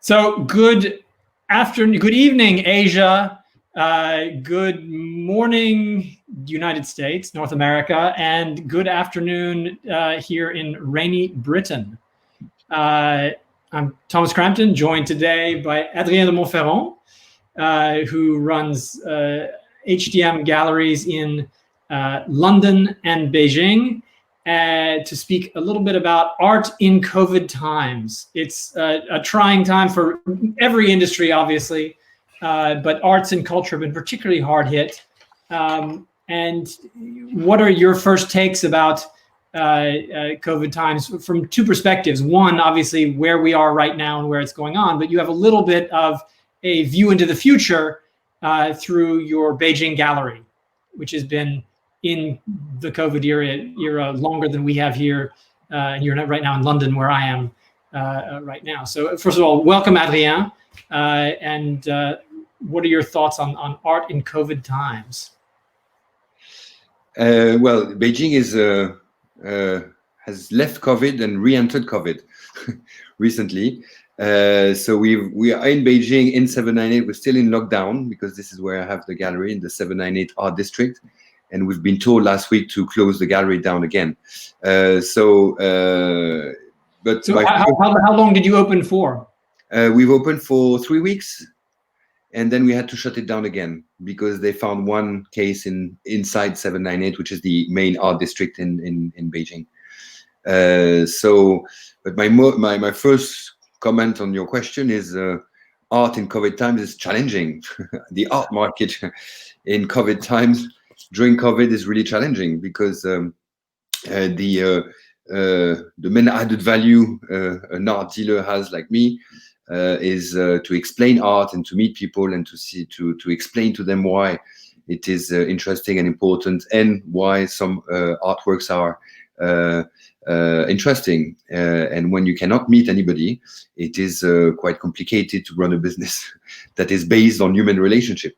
So good afternoon, good evening, Asia. Good morning, United States, North America, and good afternoon here in rainy Britain. I'm Thomas Crampton, joined today by Hadrien de Montferrand, who runs HDM galleries in London and Beijing, to speak a little bit about art in COVID times. It's a trying time for every industry, obviously, but arts and culture have been particularly hard hit. And what are your first takes about COVID times from two perspectives? One, obviously, where we are right now and where it's going on, but you have a little bit of a view into the future through your Beijing gallery, which has been in the COVID era longer than we have here. And you're right now in London, where I am right now. So first of all, welcome, Hadrien. And what are your thoughts on art in COVID times? Well, Beijing has left COVID and re-entered COVID recently. So we are in Beijing in 798. We're still in lockdown because this is where I have the gallery in the 798 Art District. And we've been told last week to close the gallery down again. So how long did you open for? We've opened for 3 weeks, and then we had to shut it down again because they found one case inside 798, which is the main art district in Beijing. But my first comment on your question is art in COVID times is challenging. The art market in COVID times, during COVID, is really challenging because the main added value an art dealer has, like me, is to explain art and to meet people and to explain to them why it is interesting and important and why some artworks are interesting. And when you cannot meet anybody, it is quite complicated to run a business that is based on human relationship.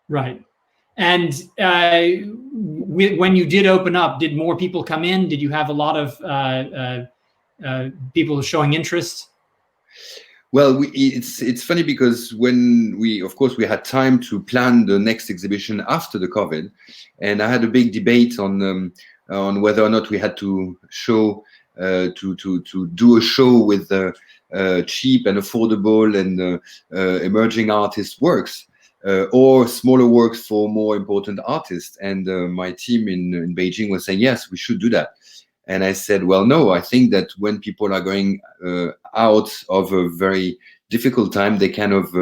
Right. And when you did open up, did more people come in? Did you have a lot of people showing interest? Well, it's funny because when we had time to plan the next exhibition after the COVID, and I had a big debate on whether or not we had to show to do a show with cheap and affordable and emerging artist works. Or smaller works for more important artists. And my team in Beijing was saying, yes, we should do that. And I said, well, no, I think that when people are going out of a very difficult time, they kind of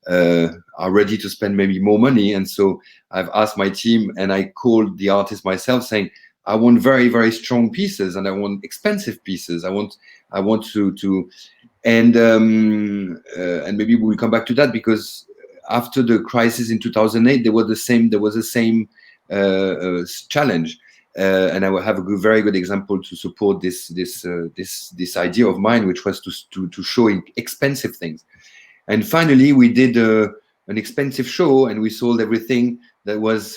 are ready to spend maybe more money. And so I've asked my team, and I called the artist myself, saying, I want very, very strong pieces, and I want expensive pieces. I want to and maybe we'll come back to that, because after the crisis in 2008, there was the same challenge, and I will have a very good example to support this idea of mine, which was to show expensive things. And finally, we did an expensive show, and we sold everything that was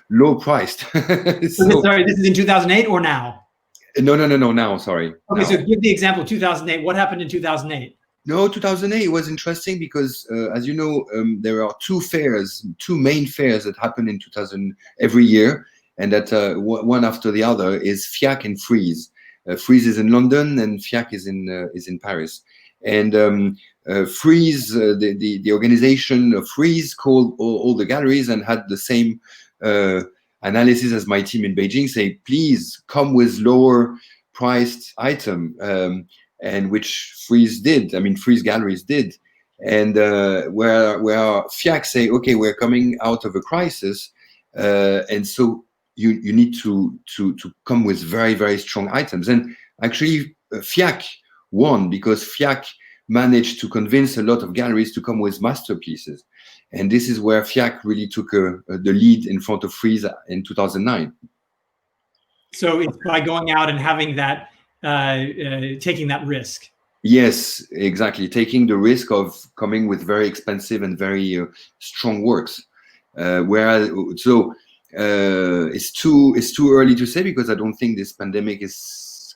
low priced. Sorry, this is in 2008 or now? No, now. Sorry. Okay, now. So give the example 2008. What happened in 2008? No, 2008 was interesting because, as you know, there are two main fairs that happen in 2000 every year, and that one after the other is FIAC and Frieze. Frieze is in London, and FIAC is in Paris. And Frieze, the organization of Frieze, called all the galleries and had the same analysis as my team in Beijing, say, please come with lower priced item. And which Frieze did. I mean, Frieze galleries did. And where FIAC say, okay, we're coming out of a crisis, and so you need to come with very, very strong items. And actually, FIAC won because FIAC managed to convince a lot of galleries to come with masterpieces. And this is where FIAC really took the lead in front of Frieze in 2009. So it's by going out and having that, taking that risk. Yes, exactly. Taking the risk of coming with very expensive and very strong works. It's too early to say, because I don't think this pandemic has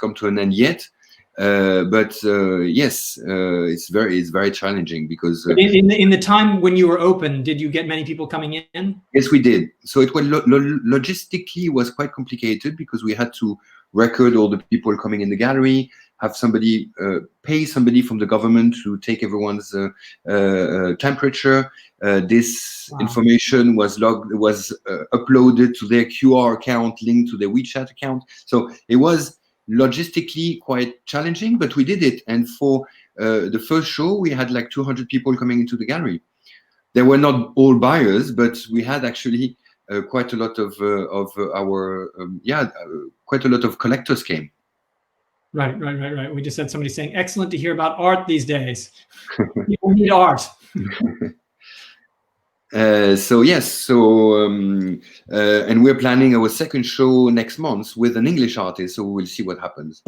come to an end yet. But yes, it's very challenging because in the time when you were open, did you get many people coming in? yes, we did. So it was logistically was quite complicated because we had to record all the people coming in the gallery, have somebody pay somebody from the government to take everyone's temperature. This information was uploaded to their QR account, linked to their WeChat account. So it was logistically quite challenging, but we did it. And for the first show, we had like 200 people coming into the gallery. They were not all buyers, but we had actually quite a lot of our quite a lot of collectors came. Right. We just had somebody saying, "Excellent to hear about art these days. People need art." So yes, and we're planning our second show next month with an English artist, so we'll see what happens.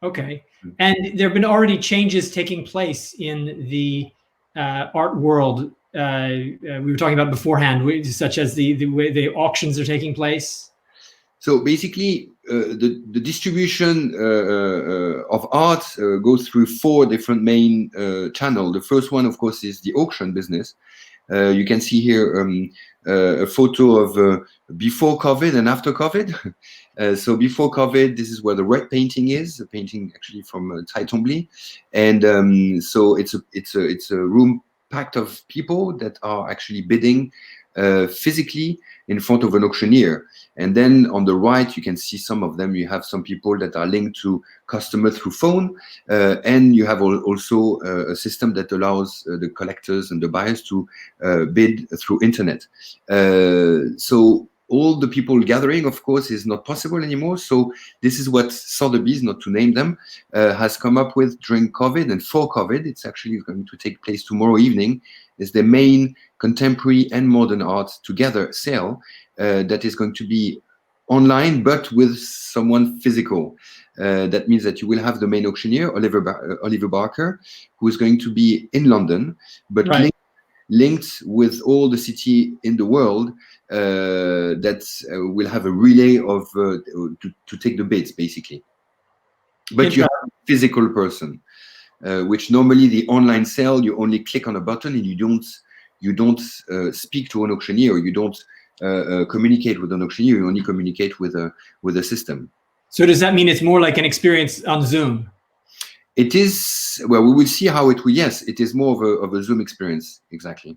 Okay, and there have been already changes taking place in the art world. We were talking about beforehand, such as the way the auctions are taking place. So basically, the distribution of art goes through 4 different main channels. The first one, of course, is the auction business. You can see here a photo of before COVID and after COVID. So before COVID, this is where the red painting is, a painting actually from Tai Twombly, and so it's a room packed of people that are actually bidding physically in front of an auctioneer. And then on the right, you can see some of them. You have some people that are linked to customers through phone, and you have also a system that allows the collectors and the buyers to bid through internet. So all the people gathering, of course, is not possible anymore. So this is what Sotheby's, not to name them, has come up with during COVID and for COVID. It's actually going to take place tomorrow evening. Is the main contemporary and modern art together sale that is going to be online, but with someone physical. That means that you will have the main auctioneer, Oliver Barker, who is going to be in London, but linked with all the city in the world that will have a relay of to take the bids, basically. But you have a physical person, which normally the online sale, you only click on a button and you don't speak to an auctioneer, or you don't communicate with an auctioneer. You only communicate with a system. So does that mean it's more like an experience on Zoom? It is. Well, we will see how it will. Yes, it is more of a Zoom experience, exactly.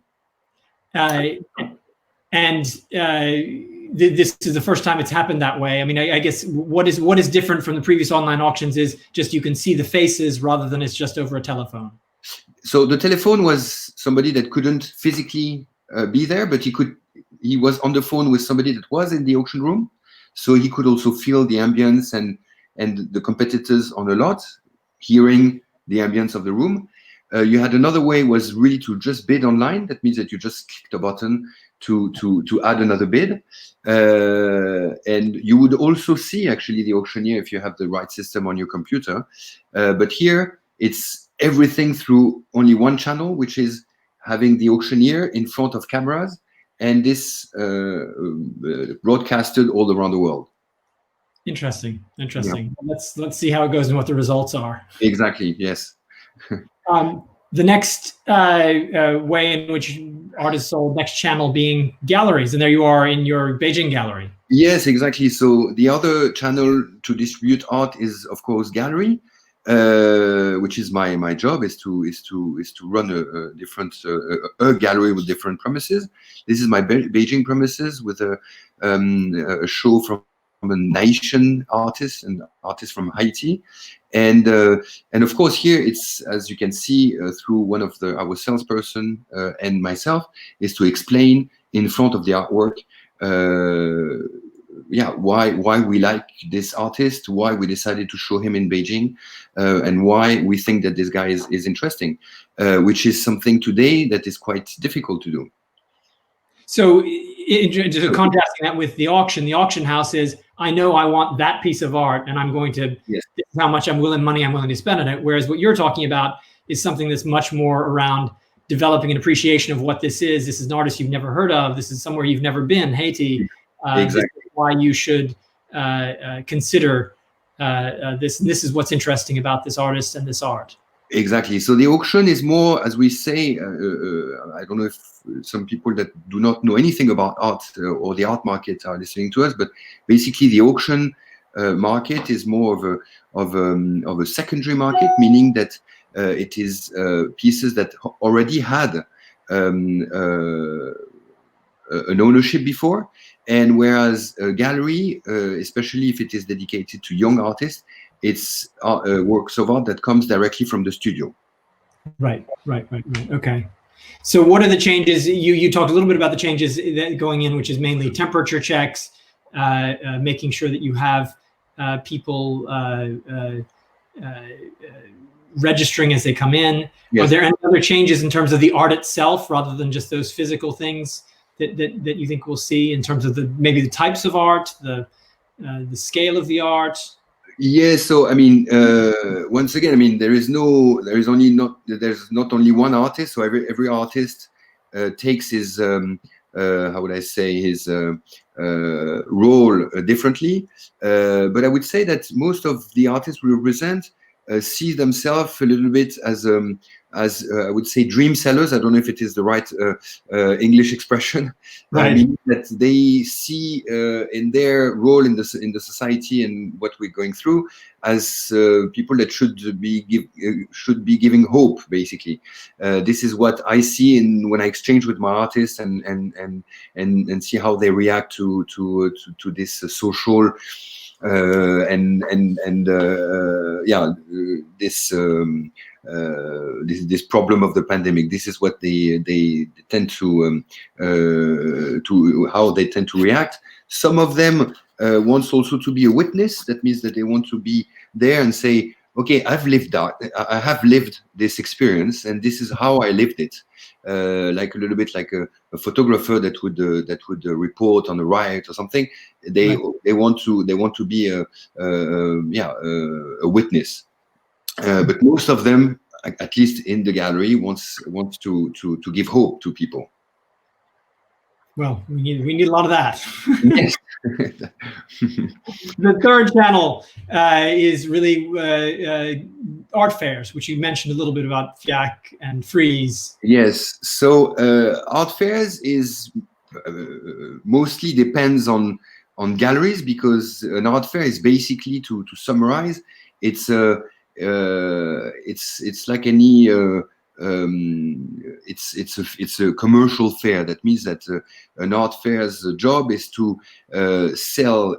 This is the first time it's happened that way. I mean, I guess what is different from the previous online auctions is just you can see the faces rather than it's just over a telephone. So the telephone was somebody that couldn't physically be there, but he was on the phone with somebody that was in the auction room, so he could also feel the ambience and the competitors on a lot, hearing the ambience of the room. You had another way was really to just bid online. That means that you just clicked a button to add another bid, and you would also see actually the auctioneer if you have the right system on your computer. But here it's everything through only one channel, which is having the auctioneer in front of cameras, and this broadcasted all around the world. Interesting. Yeah. Let's see how it goes and what the results are. Exactly. Yes. The next way in which art is sold, next channel being galleries, and there you are in your Beijing gallery. Yes, exactly. So the other channel to distribute art is, of course, gallery, which is my job, is to run a different gallery with different premises. This is my Beijing premises with a show from a Nation artist, an artist from Haiti, and of course here it's, as you can see through one of our salesperson and myself, is to explain in front of the artwork why we like this artist, why we decided to show him in Beijing, and why we think that this guy is interesting, which is something today that is quite difficult to do. So contrasting that with the auction house is, I know I want that piece of art and I'm going to, this is how much money I'm willing to spend on it. Whereas what you're talking about is something that's much more around developing an appreciation of what this is. This is an artist you've never heard of. This is somewhere you've never been, Haiti. Exactly. This is why you should consider this is what's interesting about this artist and this art. Exactly. So the auction is more, as we say, I don't know if some people that do not know anything about art or the art market are listening to us, but basically the auction market is more of a secondary market, meaning that it is pieces that already had an ownership before, and whereas a gallery, especially if it is dedicated to young artists, it's works of art that comes directly from the studio. Right. Okay. So what are the changes? You talked a little bit about the changes that going in, which is mainly temperature checks, making sure that you have people registering as they come in. Yes. Are there any other changes in terms of the art itself, rather than just those physical things that you think we'll see in terms of maybe the types of art, the scale of the art? Yes, so I mean, once again, I mean, there's not only one artist. So every artist takes his how would I say, his role differently. But I would say that most of the artists we represent see themselves a little bit as I would say, dream sellers. I don't know if it is the right English expression. Right. I mean, that they see in their role in the society and what we're going through as people that should be giving hope. Basically, this is what I see when I exchange with my artists and see how they react to this social. This problem of the pandemic. This is what they tend to how they tend to react. Some of them wants also to be a witness. That means that they want to be there and say, okay, I have lived this experience, and this is how I lived it. Like a little bit like a photographer that would report on a riot or something. They want to be a witness. But most of them, at least in the gallery, wants to give hope to people. Well, we need a lot of that. Yes. The third channel is really art fairs, which you mentioned a little bit about FIAC and Frieze. Yes. So art fairs is mostly depends on galleries, because an art fair is basically, to summarize, it's like any it's a commercial fair. That means that an art fair's job is to sell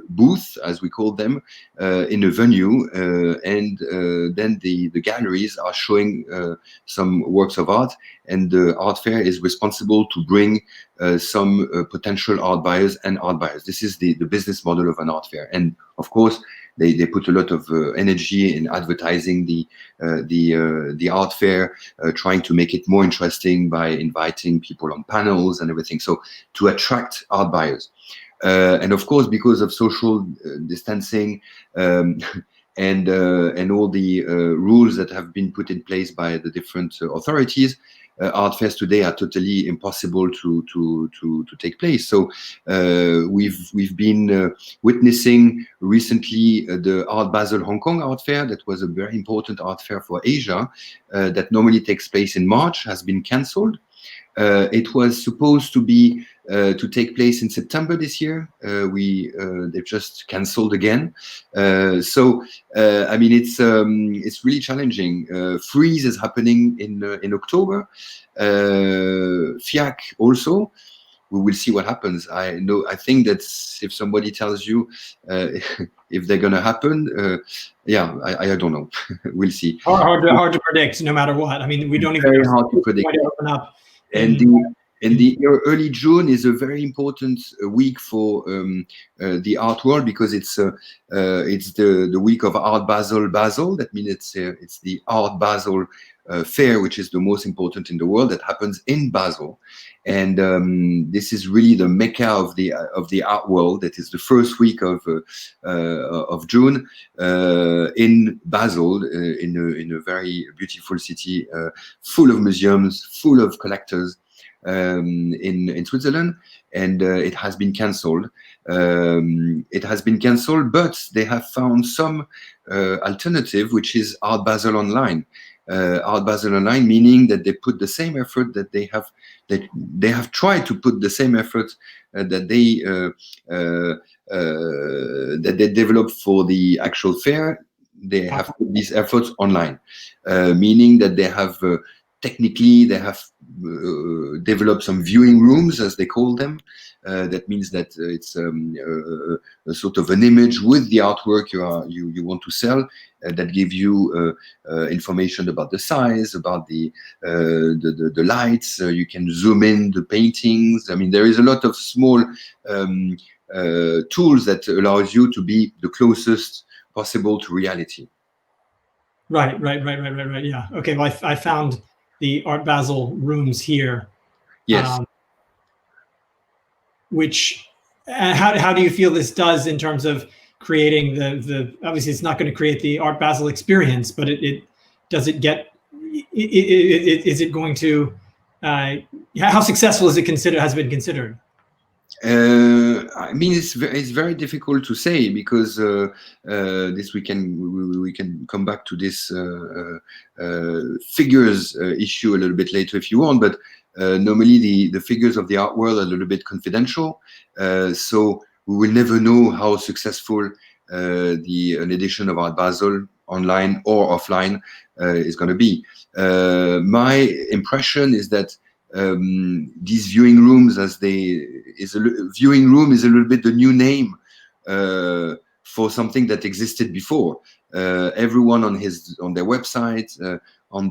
booths, as we call them, in a venue, and then the galleries are showing some works of art, and the art fair is responsible to bring some potential art buyers. This is the business model of an art fair, and of course they put a lot of energy in advertising the art fair, trying to make it more interesting by inviting people on panels and everything, so to attract art buyers. And of course, because of social distancing and all the rules that have been put in place by the different authorities, art fairs today are totally impossible to take place. So we've been witnessing recently the Art Basel Hong Kong art fair. That was a very important art fair for Asia that normally takes place in March, has been cancelled. It was supposed to be to take place in September this year. They've just cancelled again. So I mean, it's really challenging. Frieze is happening in October. FIAC also. We will see what happens. I think that if somebody tells you if they're going to happen, yeah, I don't know. We'll see. Hard to predict, no matter what. I mean, we don't even very hard to predict. Open up. And the early June is a very important week for the art world, because it's the week of Art Basel. That means it's the Art Basel fair, which is the most important in the world, that happens in Basel. And this is really the mecca of the art world. That is the first week of June in Basel, in a very beautiful city, full of museums, full of collectors. in Switzerland, and it has been cancelled. But they have found some alternative, which is Art Basel Online. Art Basel Online, meaning that they put the same effort that they have tried to put the same effort that they developed for the actual fair. They have put these efforts online, meaning that they have technically they have developed some viewing rooms, as they call them. That means that it's a sort of an image with the artwork you want to sell, that give you information about the size, about the lights. You can zoom in the paintings. I mean, there is a lot of small tools that allows you to be the closest possible to reality. Right. Yeah. Okay. Well, I found the Art Basel rooms here. Yes. Which, how do you feel this does in terms of creating the obviously it's not going to create the Art Basel experience, but is it going to, how successful has been considered? I mean, it's very difficult to say, because this we can come back to this figures issue a little bit later if you want, but normally the figures of the art world are a little bit confidential, so we will never know how successful an edition of Art Basel, online or offline, is going to be. My impression is that these viewing rooms, viewing room is a little bit the new name for something that existed before. Everyone on their website, on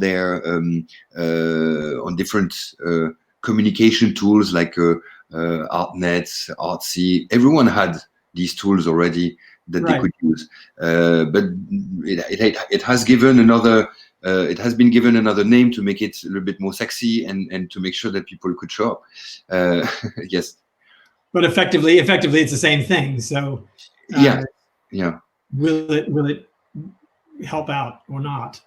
different communication tools like ArtNet, Artsy, everyone had these tools already that they could use. But it has given another. It has been given another name to make it a little bit more sexy and to make sure that people could show up. Yes. But effectively, it's the same thing. So yeah. Will it help out or not?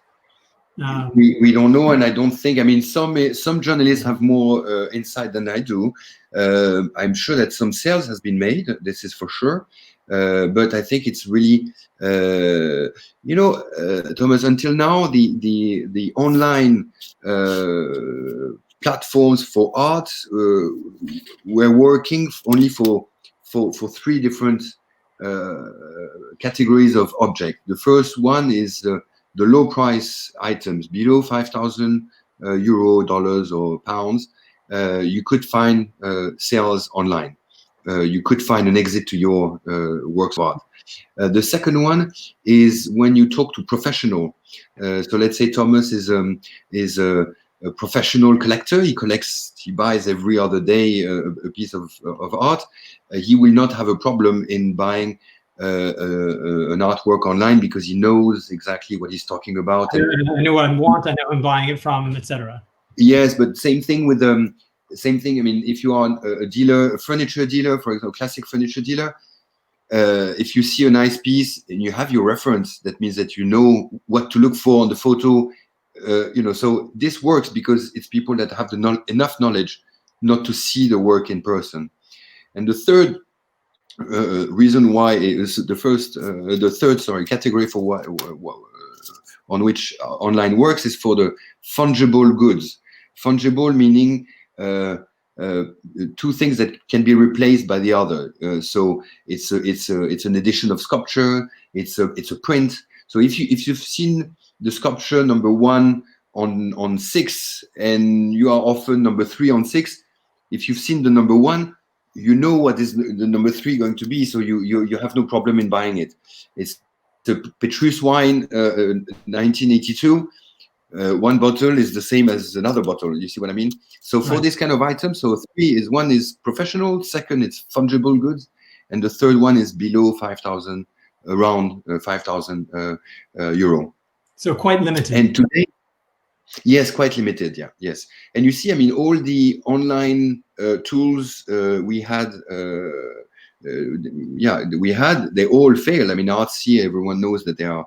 We don't know, and I don't think. I mean, some journalists have more insight than I do. I'm sure that some sales has been made. This is for sure. But I think it's really, Thomas, until now, the online platforms for art were working only for three different categories of object. The first one is the low price items below 5,000 euro, dollars, or pounds. You could find sales online. You could find an exit to your works of art. The second one is when you talk to professional. So let's say Thomas is a professional collector. He buys every other day a piece of art. He will not have a problem in buying an artwork online, because he knows exactly what he's talking about. I know what I want. I know who I'm buying it from, etc. Yes, but same thing with same thing. I mean, if you are a dealer, a furniture dealer, for example, classic furniture dealer, if you see a nice piece and you have your reference, that means that you know what to look for on the photo. So this works because it's people that have enough knowledge not to see the work in person. And the third reason why is the third category for why on which online works is for the fungible goods. Fungible meaning two things that can be replaced by the other. So it's an edition of sculpture. It's a print. So if you've seen the sculpture number 1 on 6 and you are often number 3 on 6, if you've seen the number 1, you know what is the number 3 going to be. So you have no problem in buying it. It's the Petrus wine, 1982. One bottle is the same as another bottle. You see what I mean? So for this kind of item, so 3 is, one is professional, second it's fungible goods, and the third one is below 5,000, around 5,000 euro. So quite limited. And today, yes, quite limited. Yeah, yes. And you see, I mean, all the online tools we had they all failed. I mean, Artsy, everyone knows that they're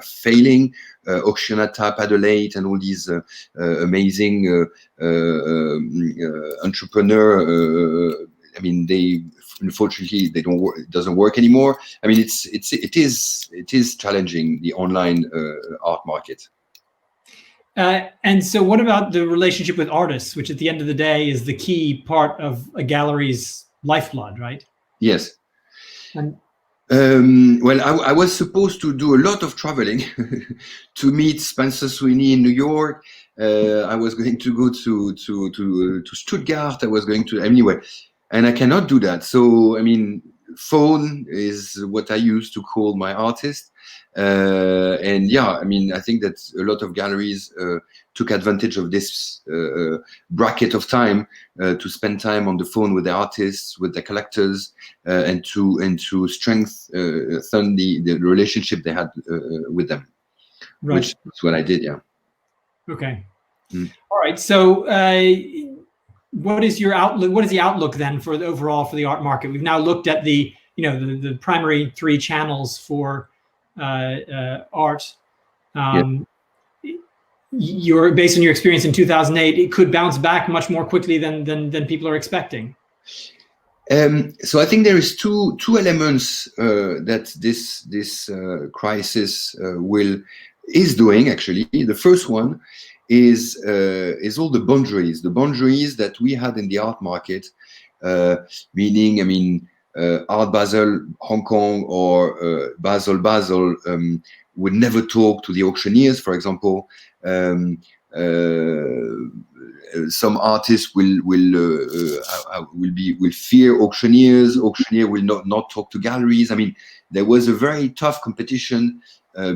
failing. Auction at Tap, Adelaide, and all these amazing entrepreneur. I mean, unfortunately they don't work. It doesn't work anymore. I mean, it is challenging, the online art market. And so what about the relationship with artists, which at the end of the day is the key part of a gallery's lifeblood, right? Yes. And well, I was supposed to do a lot of traveling to meet Spencer Sweeney in New York. I was going to go to Stuttgart. I was going to, anyway, and I cannot do that. So, I mean, phone is what I use to call my artist. And yeah, I mean, I think that a lot of galleries took advantage of this bracket of time to spend time on the phone with the artists, with the collectors, and to strengthen the relationship they had with them. right. Which is what I did. Yeah. Okay. All right. So, what is your outlook? What is the outlook then for the overall for the art market? We've now looked at the primary three channels for art. You're based on your experience in 2008, it could bounce back much more quickly than people are expecting. So I think there is two elements that this crisis is doing actually. The first one is all the boundaries that we had in the art market, meaning, I mean, Art Basel Hong Kong or Basel would never talk to the auctioneers, for example. Some artists will fear auctioneers. Auctioneer will not talk to galleries. I mean, there was a very tough competition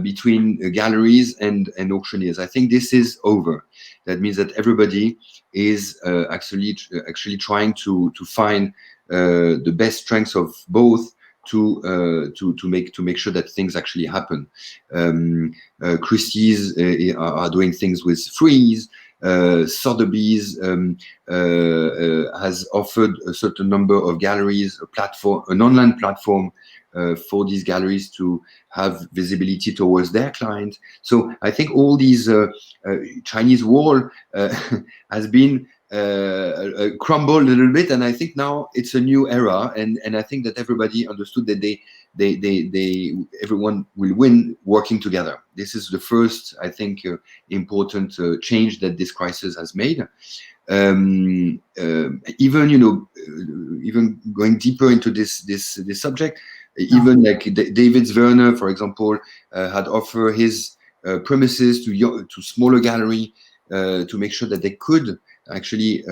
between galleries and auctioneers. I think this is over. That means that everybody is actually trying to find the best strengths of both to make sure that things actually happen. Christie's are doing things with Frieze. Sotheby's has offered a certain number of galleries an online platform for these galleries to have visibility towards their clients. So I think all these Chinese wall has been crumbled a little bit, and I think now it's a new era, and I think that everybody understood that everyone will win working together. This is the first, I think, important change that this crisis has made. Even going deeper into this subject, even like David Werner, for example, had offered his premises to smaller gallery to make sure that they could actually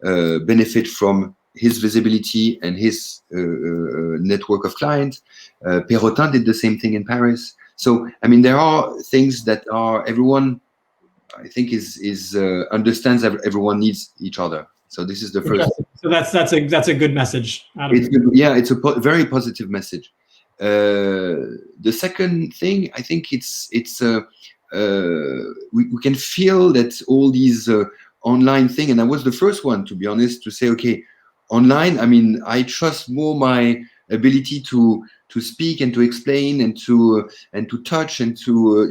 benefit from his visibility and his network of clients. Perrotin did the same thing in Paris. So, I mean, there are things that everyone, I think, is understands that everyone needs each other. So this is the first. So that's a good message. It's a very positive message. The second thing, I think we can feel that all these online thing, and I was the first one, to be honest, to say, okay, online, I mean, I trust more my ability to speak and to explain and to touch and to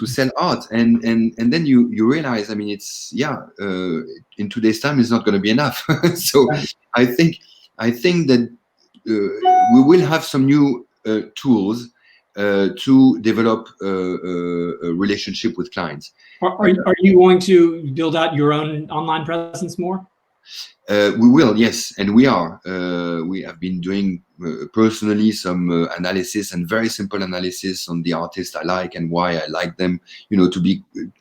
sell art, and then you realize, I mean, it's in today's time it's not going to be enough. So I think that we will have some new tools to develop a relationship with clients. Are you going to build out your own online presence more? We will, yes, and we are. We have been doing personally some analysis, and very simple analysis on the artists I like and why I like them.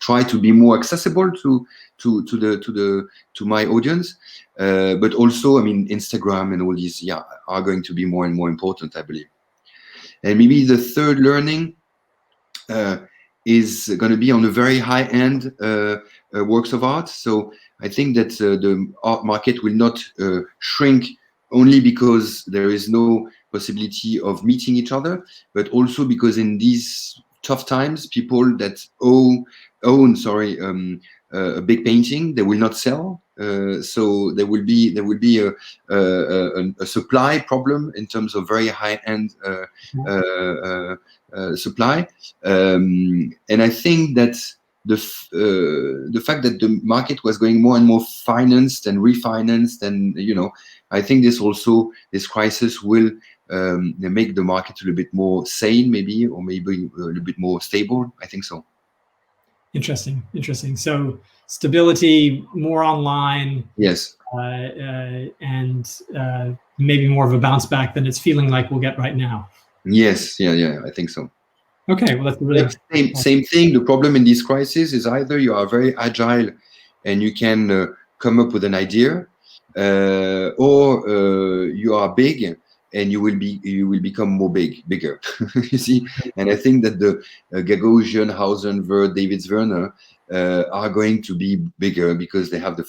Try to be more accessible to my audience. But also, I mean, Instagram and all these, are going to be more and more important, I believe. And maybe the third learning is going to be on the very high end works of art. So I think that the art market will not shrink only because there is no possibility of meeting each other, but also because in these tough times, people that own a big painting, they will not sell. So there will be a supply problem in terms of very high-end supply, and I think that the fact that the market was going more and more financed and refinanced, and I think this crisis will make the market a little bit more sane, maybe, or maybe a little bit more stable. I think so. Interesting. So stability, more online. Yes. And maybe more of a bounce back than it's feeling like we'll get right now. Yes. Yeah. I think so. Okay. Well, that's really same thing. The problem in this crisis is either you are very agile and you can come up with an idea, or you are big and you will become bigger. You see, and I think that the Gagosian, Hausen, Wirth, Davids, Werner are going to be bigger because they have the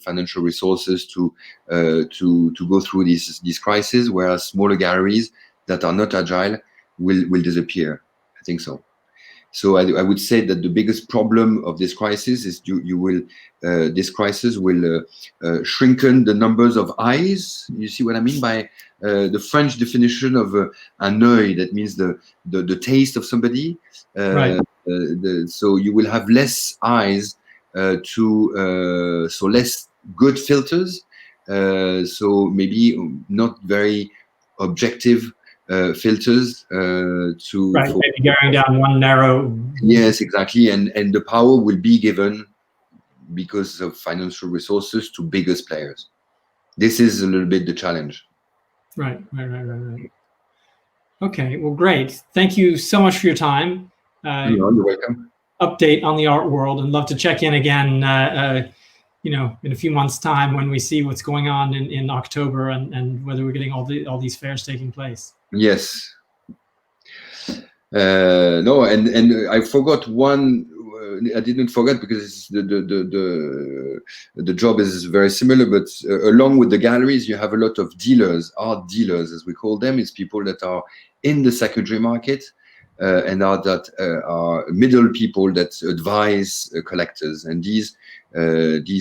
financial resources to go through this crisis, whereas smaller galleries that are not agile will disappear. I think so. So I would say that the biggest problem of this crisis is this crisis will shrinken the numbers of eyes. You see what I mean by the French definition of un œil? That means the taste of somebody. Right. So you will have less eyes so less good filters. So maybe not very objective filters maybe going down one narrow. Yes, exactly, and the power will be given because of financial resources to biggest players. This is a little bit the challenge. Right. Okay, well, great. Thank you so much for your time. You're welcome. Update on the art world, and love to check in again in a few months' time when we see what's going on in October and whether we're getting all these fairs taking place. Yes. No, and I forgot one. I didn't forget because the job is very similar. But along with the galleries, you have a lot of dealers, art dealers, as we call them. It's people that are in the secondary market and are middle people that advise collectors, and these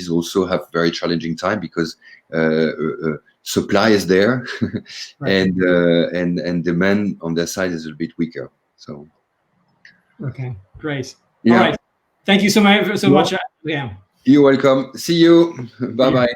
also have very challenging time because supply is there, right. and demand on their side is a little bit weaker. So, okay, great. Yeah. All right, thank you so much. Yeah. You're welcome. See you. Bye bye.